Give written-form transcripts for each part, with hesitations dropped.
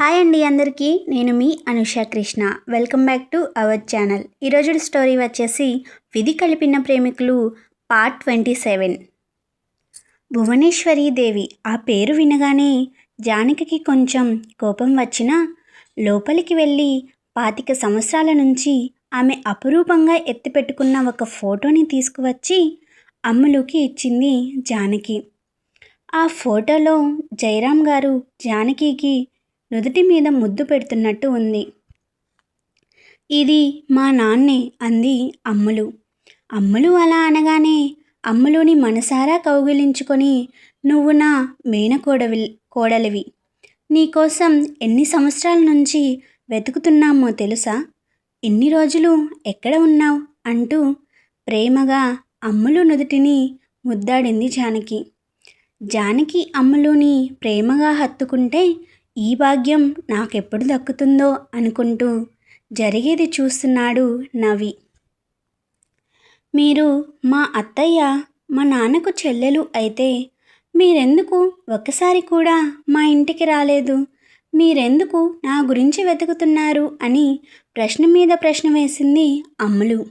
Hi అండి అందరికీ, నేను మీ Anusha Krishna. Welcome back to our channel. ఈరోజు స్టోరీ వచ్చేసి విధి కలిపిన ప్రేమికులు పార్ట్ 27. భువనేశ్వరీ దేవి ఆ పేరు వినగానే జానకికి కొంచెం కోపం వచ్చినా లోపలికి వెళ్ళి 25 సంవత్సరాల నుంచి ఆమె అపురూపంగా ఎత్తిపెట్టుకున్న ఒక ఫోటోని తీసుకువచ్చి అమ్ములుకి ఇచ్చింది జానకి. ఆ ఫోటోలో జయరాం గారు జానకికి నుదుటి మీద ముద్దు పెడుతున్నట్టు ఉంది. ఇది మా నాన్నే అంది అమ్ములు. అమ్ములు అలా అనగానే అమ్ములుని మనసారా కౌగిలించుకొని, నువ్వు నా కోడలివి, నీకోసం ఎన్ని సంవత్సరాల నుంచి వెతుకుతున్నామో తెలుసా, ఇన్ని రోజులు ఎక్కడ ఉన్నావు అంటూ ప్రేమగా అమ్ములు నుదుటిని ముద్దాడింది జానకి. జానకి అమ్ములుని ప్రేమగా హత్తుకుంటే ఈ భాగ్యం నాకెప్పుడు దక్కుతుందో అనుకుంటూ జరిగేది చూస్తున్నాడు నవి. మీరు మా అత్తయ్య, మా నాన్నకు చెల్లెలు అయితే మీరెందుకు ఒక్కసారి కూడా మా ఇంటికి రాలేదు, మీరెందుకు నా గురించి వెతుకుతున్నారు అని ప్రశ్న మీద ప్రశ్న వేసింది అమ్ములు.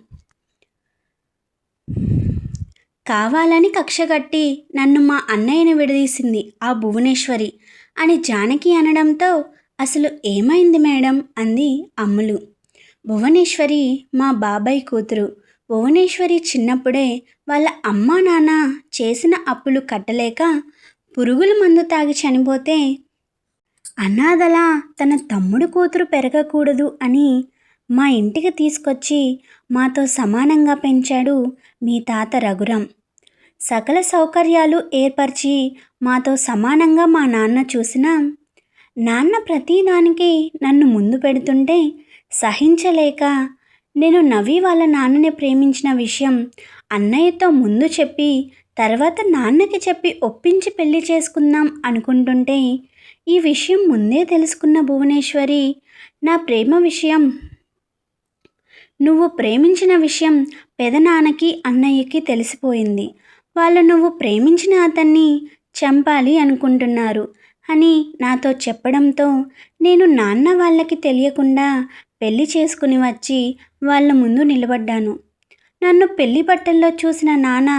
కావాలని కక్షగట్టి నన్ను మా అన్నయ్యని విడదీసింది ఆ భువనేశ్వరి అని జానకి అనడంతో, అసలు ఏమైంది మేడం అంది అమ్ములు. భువనేశ్వరి మా బాబాయ్ కూతురు. భువనేశ్వరి చిన్నప్పుడే వాళ్ళ అమ్మా నాన్న చేసిన అప్పులు కట్టలేక పురుగుల మందు తాగి చనిపోతే అనాథలా తన తమ్ముడు కూతురు పెరగకూడదు అని మా ఇంటికి తీసుకొచ్చి మాతో సమానంగా పెంచాడు మీ తాత రఘురాం. సకల సౌకర్యాలు ఏర్పరిచి మాతో సమానంగా మా నాన్న చూసినా, నాన్న ప్రతిదానికి నన్ను ముందు పెడుతుంటే సహించలేక నేను నవి వాళ్ళ నాన్నని ప్రేమించిన విషయం అన్నయ్యతో ముందు చెప్పి తర్వాత నాన్నకి చెప్పి ఒప్పించి పెళ్లి చేసుకుందాం అనుకుంటుంటే, ఈ విషయం ముందే తెలుసుకున్న భువనేశ్వరి నా ప్రేమ విషయం, నువ్వు ప్రేమించిన విషయం పెదనాన్నకి అన్నయ్యకి తెలిసిపోయింది. వాళ్ళు నువ్వు ప్రేమించిన అతన్ని చంపాలి అనుకుంటున్నారు అని నాతో చెప్పడంతో నేను నాన్న వాళ్ళకి తెలియకుండా పెళ్లి చేసుకుని వచ్చి వాళ్ళ ముందు నిలబడ్డాను. నన్ను పెళ్లి బట్టల్లో చూసిన నాన్న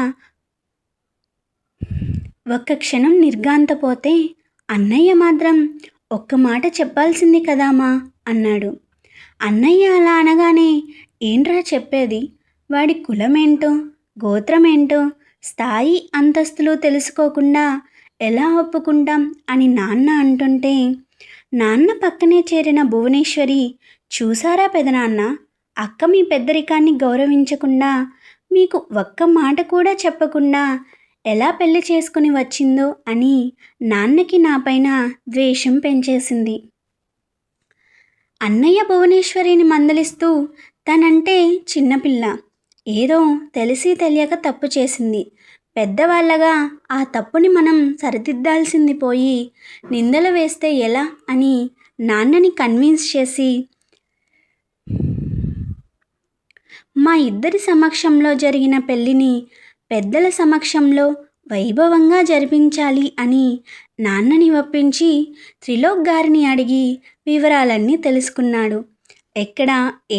ఒక్క క్షణం నిర్ఘాంతపోతే, అన్నయ్య మాత్రం ఒక్క మాట చెప్పాల్సింది కదామా అన్నాడు. అన్నయ్య అలా అనగానే ఏంట్రా చెప్పేది, వాడి కులమేంటో గోత్రమేంటో స్థాయి అంతస్తులు తెలుసుకోకుండా ఎలా ఒప్పుకుంటాం అని నాన్న అంటుంటే, నాన్న పక్కనే చేరిన భువనేశ్వరి, చూసారా పెదనాన్న, అక్క మీ పెద్దరికాన్ని గౌరవించకుండా మీకు ఒక్క మాట కూడా చెప్పకుండా ఎలా పెళ్లి చేసుకుని వచ్చిందో అని నాన్నకి నాపైన ద్వేషం పెంచేసింది. అన్నయ్య భువనేశ్వరిని మందలిస్తూ, తనంటే చిన్నపిల్ల, ఏదో తెలిసి తెలియక తప్పు చేసింది, పెద్దవాళ్ళగా ఆ తప్పుని మనం సరిదిద్దాల్సింది పోయి నిందలు వేస్తే ఎలా అని నాన్నని కన్విన్స్ చేసి మా ఇద్దరి సమక్షంలో జరిగిన పెళ్ళిని పెద్దల సమక్షంలో వైభవంగా జరిపించాలి అని నాన్నని ఒప్పించి త్రిలోక్ గారిని అడిగి వివరాలన్నీ తెలుసుకున్నాడు. ఎక్కడ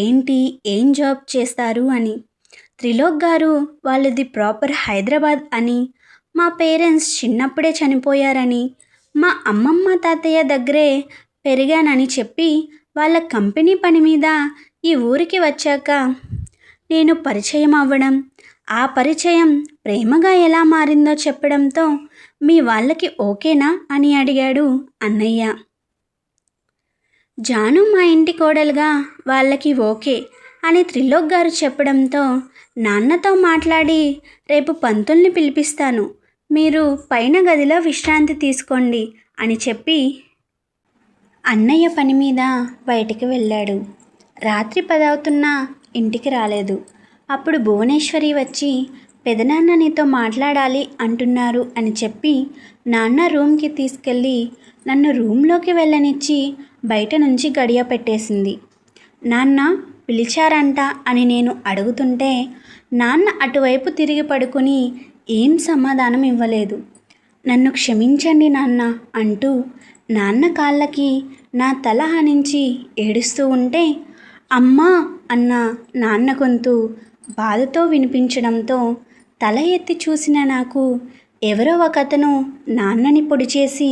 ఏంటి ఏం జాబ్ చేస్తారు అని. త్రిలోక్ గారు వాళ్ళది ప్రాపర్ హైదరాబాద్ అని, మా పేరెంట్స్ చిన్నప్పుడే చనిపోయారని, మా అమ్మమ్మ తాతయ్య దగ్గరే పెరిగానని చెప్పి వాళ్ళ కంపెనీ పని మీద ఈ ఊరికి వచ్చాక నేను పరిచయం అవ్వడం, ఆ పరిచయం ప్రేమగా ఎలా మారిందో చెప్పడంతో మీ వాళ్ళకి ఓకేనా అని అడిగాడు అన్నయ్య. జాను మా ఇంటి కోడలుగా వాళ్ళకి ఓకే అని త్రిలోక్ గారు చెప్పడంతో, నాన్నతో మాట్లాడి రేపు పంతుల్ని పిలిపిస్తాను, మీరు పైన గదిలో విశ్రాంతి తీసుకోండి అని చెప్పి అన్నయ్య పని మీద బయటికి వెళ్ళాడు. రాత్రి 10 అవుతున్నా ఇంటికి రాలేదు. అప్పుడు భువనేశ్వరి వచ్చి, పెదనాన్న నీతో మాట్లాడాలి అంటున్నారు అని చెప్పి నాన్న రూమ్కి తీసుకెళ్ళి నన్ను రూమ్లోకి వెళ్ళనిచ్చి బయట నుంచి గడియ పెట్టేసింది. నాన్న పిలిచారంట అని నేను అడుగుతుంటే నాన్న అటువైపు తిరిగి పడుకుని ఏం సమాధానం ఇవ్వలేదు. నన్ను క్షమించండి నాన్న అంటూ నాన్న కాళ్ళకి నా తల ఆనించి ఏడుస్తూ ఉంటే అమ్మా అన్న నాన్న గొంతు బాధతో వినిపించడంతో తల ఎత్తి చూసిన నాకు ఎవరో ఒకతను నాన్నని పొడి చేసి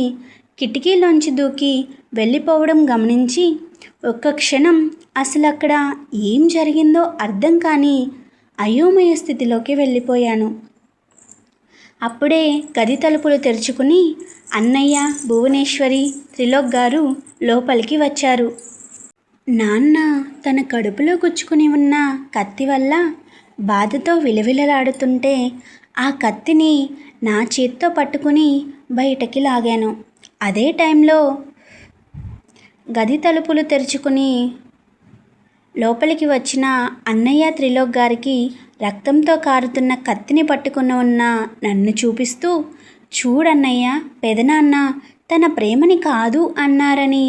కిటికీలోంచి దూకి వెళ్ళిపోవడం గమనించి ఒక్క క్షణం అసలు అక్కడ ఏం జరిగిందో అర్థం కాని అయోమయ స్థితిలోకి వెళ్ళిపోయాను. అప్పుడే గది తలుపులు తెరుచుకుని అన్నయ్య, భువనేశ్వరి, త్రిలోక్ గారు లోపలికి వచ్చారు. నాన్న తన కడుపులో గుచ్చుకుని ఉన్న కత్తి వల్ల బాధతో విలవిలలాడుతుంటే ఆ కత్తిని నా చేత్తో పట్టుకుని బయటకి లాగాను. అదే టైంలో గది తలుపులు తెరుచుకుని లోపలికి వచ్చిన అన్నయ్య త్రిలోక్ గారికి రక్తంతో కారుతున్న కత్తిని పట్టుకుని ఉన్న నన్ను చూపిస్తూ, చూడన్నయ్య, పెదనాన్న తన ప్రేమని కాదు అన్నారని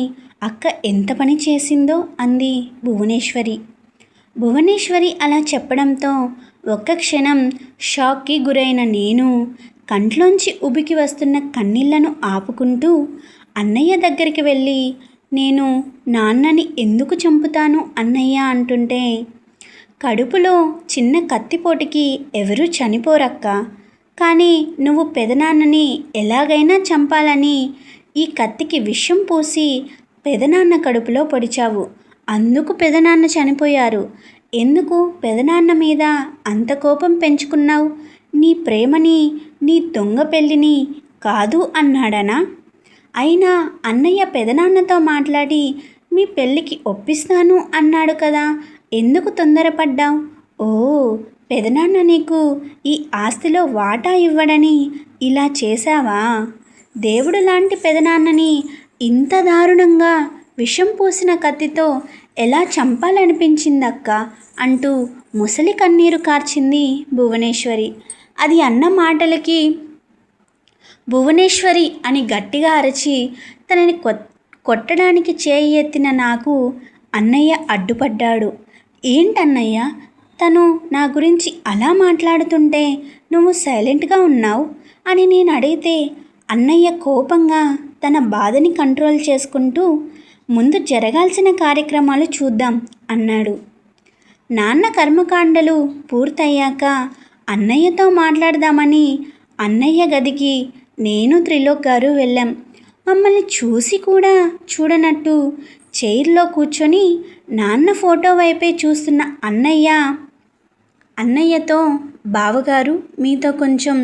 అక్క ఎంత పని చేసిందో అంది భువనేశ్వరి. భువనేశ్వరి అలా చెప్పడంతో ఒక్క క్షణం షాక్కి గురైన నేను కంట్లోంచి ఉబికి వస్తున్న కన్నీళ్లను ఆపుకుంటూ అన్నయ్య దగ్గరికి వెళ్ళి, నేను నాన్నని ఎందుకు చంపుతాను అన్నయ్య అంటుంటే, కడుపులో చిన్న కత్తిపోటుకి ఎవరూ చనిపోరక్క, కానీ నువ్వు పెదనాన్నని ఎలాగైనా చంపాలని ఈ కత్తికి విషం పూసి పెదనాన్న కడుపులో పొడిచావు. అందుకు పెదనాన్న చనిపోయారు. ఎందుకు పెదనాన్న మీద అంత కోపం పెంచుకున్నావు? నీ ప్రేమని, నీ దొంగ పెళ్ళిని కాదు అన్నాడనా? అయినా అన్నయ్య పెదనాన్నతో మాట్లాడి మీ పెళ్ళికి ఒప్పిస్తాను అన్నాడు కదా, ఎందుకు తొందరపడ్డావు? ఓ, పెదనాన్న నీకు ఈ ఆస్తిలో వాటా ఇవ్వడని ఇలా చేశావా? దేవుడు లాంటి పెదనాన్నని ఇంత దారుణంగా విషం పూసిన కత్తితో ఎలా చంపాలనిపించిందక్క అంటూ ముసలి కన్నీరు కార్చింది భువనేశ్వరి. అది అన్న మాటలకి భువనేశ్వరి అని గట్టిగా అరచి తనని కొట్టడానికి చేయి ఎత్తిన నాకు అన్నయ్య అడ్డుపడ్డాడు. ఏంటన్నయ్య, తను నా గురించి అలా మాట్లాడుతుంటే నువ్వు సైలెంట్గా ఉన్నావు అని నేను అడిగితే అన్నయ్య కోపంగా తన బాధని కంట్రోల్ చేసుకుంటూ, ముందు జరగాల్సిన కార్యక్రమాలు చూద్దాం అన్నాడు. నాన్న కర్మకాండలు పూర్తయ్యాక అన్నయ్యతో మాట్లాడదామని అన్నయ్య గదికి నేను త్రిలోక్ గారు వెళ్ళాం. మమ్మల్ని చూసి కూడా చూడనట్టు చైర్లో కూర్చొని నాన్న ఫోటో వైపే చూస్తున్న అన్నయ్యతో, బావగారు మీతో కొంచెం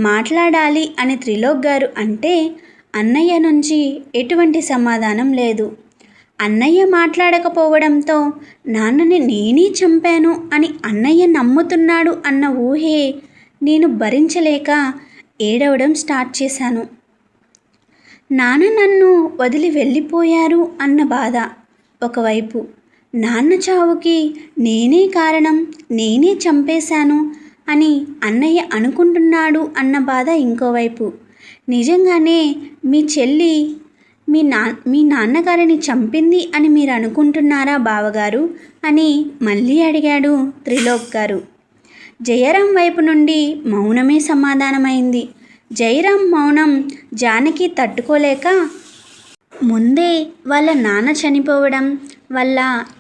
మాట్లాడాలి అని త్రిలోక్ గారు అంటే అన్నయ్య నుంచి ఎటువంటి సమాధానం లేదు. అన్నయ్య మాట్లాడకపోవడంతో నాన్నని నేనే చంపాను అని అన్నయ్య నమ్ముతున్నాడు అన్న ఊహే నేను భరించలేక ఏడవడం స్టార్ట్ చేశాను. నాన్న నన్ను వదిలి వెళ్ళిపోయారు అన్న బాధ ఒకవైపు, నాన్న చావుకి నేనే కారణం, నేనే చంపేశాను అని అన్నయ్య అనుకుంటున్నాడు అన్న బాధ ఇంకోవైపు. నిజంగానే మీ చెల్లి మీ నాన్నగారిని చంపింది అని మీరు అనుకుంటున్నారా బావగారు అని మళ్ళీ అడిగాడు త్రిలోక్ గారు. జయరాం వైపు నుండి మౌనమే సమాధానమైంది. జయరాం మౌనం జానకి తట్టుకోలేక ముందే వాళ్ళ నాన్న చనిపోవడం వల్ల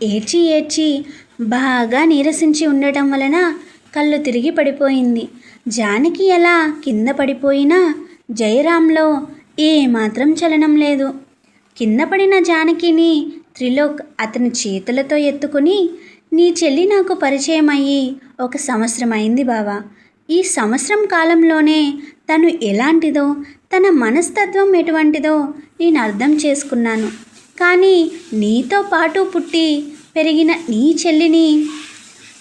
ఏడ్చి బాగా నీరసించి ఉండటం వలన కళ్ళు తిరిగి పడిపోయింది. జానకి ఎలా కింద పడిపోయినా జయరాంలో ఏమాత్రం చలనం లేదు. కింద పడిన జానకిని త్రిలోక్ అతని చేతులతో ఎత్తుకుని, నీ చెల్లి నాకు పరిచయం అయ్యి 1 సంవత్సరం అయింది బావా. ఈ సంవత్సరం కాలంలోనే తను ఎలాంటిదో, తన మనస్తత్వం ఎటువంటిదో నేను అర్థం చేసుకున్నాను. కానీ నీతో పాటు పుట్టి పెరిగిన నీ చెల్లిని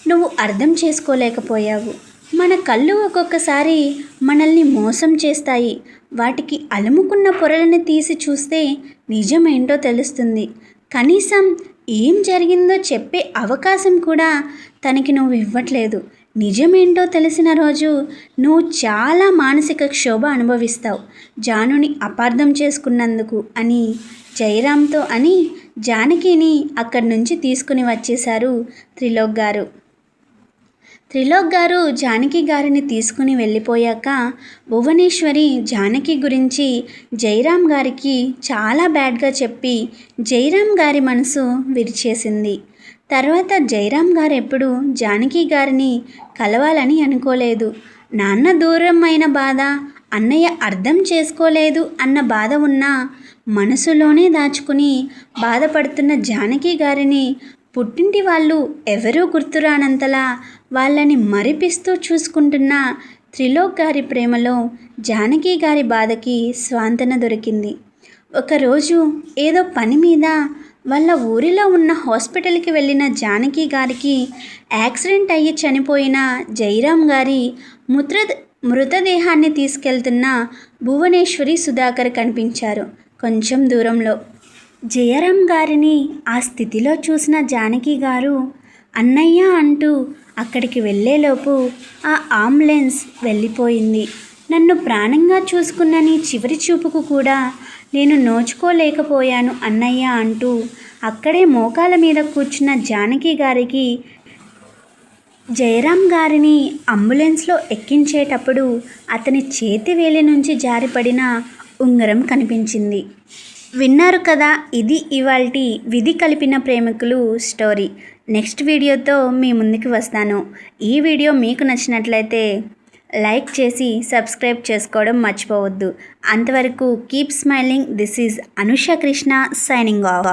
నువ్వు అర్థం చేసుకోలేకపోయావు. మన కళ్ళు ఒక్కొక్కసారి మనల్ని మోసం చేస్తాయి. వాటికి అలుముకున్న పొరలను తీసి చూస్తే నిజమేంటో తెలుస్తుంది. కనీసం ఏం జరిగిందో చెప్పే అవకాశం కూడా తనకి నువ్వు ఇవ్వట్లేదు. నిజమేంటో తెలిసిన రోజు నువ్వు చాలా మానసిక క్షోభ అనుభవిస్తావు జానుని అపార్థం చేసుకున్నందుకు అని జయరాంతో అని జానకిని అక్కడి నుంచి తీసుకుని వచ్చేశారు త్రిలోక్ గారు. త్రిలోక్ గారు జానకి గారిని తీసుకుని వెళ్ళిపోయాక భువనేశ్వరి జానకి గురించి జయరాం గారికి చాలా బ్యాడ్గా చెప్పి జయరాం గారి మనసు విరిచేసింది. తర్వాత జయరాం గారు ఎప్పుడు జానకి గారిని కలవాలని అనుకోలేదు. నాన్న దూరం అయిన బాధ, అన్నయ్య అర్థం చేసుకోలేదు అన్న బాధ ఉన్న మనసులోనే దాచుకుని బాధపడుతున్న జానకి గారిని పుట్టింటి వాళ్ళు ఎవరూ గుర్తురానంతలా వాళ్ళని మరిపిస్తూ చూసుకుంటున్న త్రిలోక్ గారి ప్రేమలో జానకి గారి బాధకి స్వాంతన దొరికింది. ఒకరోజు ఏదో పని మీద వాళ్ళ ఊరిలో ఉన్న హాస్పిటల్కి వెళ్ళిన జానకి గారికి యాక్సిడెంట్ అయ్యి చనిపోయిన జయరాం గారి మృతదేహాన్ని తీసుకెళ్తున్న భువనేశ్వరి సుధాకర్ కనిపించారు కొంచెం దూరంలో. జయరాం గారిని ఆ స్థితిలో చూసిన జానకి గారు అన్నయ్య అంటూ అక్కడికి వెళ్ళేలోపు ఆ అంబులెన్స్ వెళ్ళిపోయింది. నన్ను ప్రాణంగా చూసుకున్న నీ చివరి చూపుకు కూడా నేను నోచుకోలేకపోయాను అన్నయ్య అంటూ అక్కడే మోకాల మీద కూర్చున్న జానకి గారికి జయరాం గారిని అంబులెన్స్లో ఎక్కించేటప్పుడు అతని చేతి వేలి నుంచి జారిపడిన ఉంగరం కనిపించింది. విన్నారు కదా, ఇది ఇవాల్టి విధి కలిపిన ప్రేమికులు స్టోరీ. నెక్స్ట్ వీడియోతో మీ ముందుకు వస్తాను. ఈ వీడియో మీకు నచ్చినట్లయితే లైక్ చేసి సబ్స్క్రైబ్ చేసుకోవడం మర్చిపోవద్దు. అంతవరకు keep smiling. This is Anusha Krishna signing off.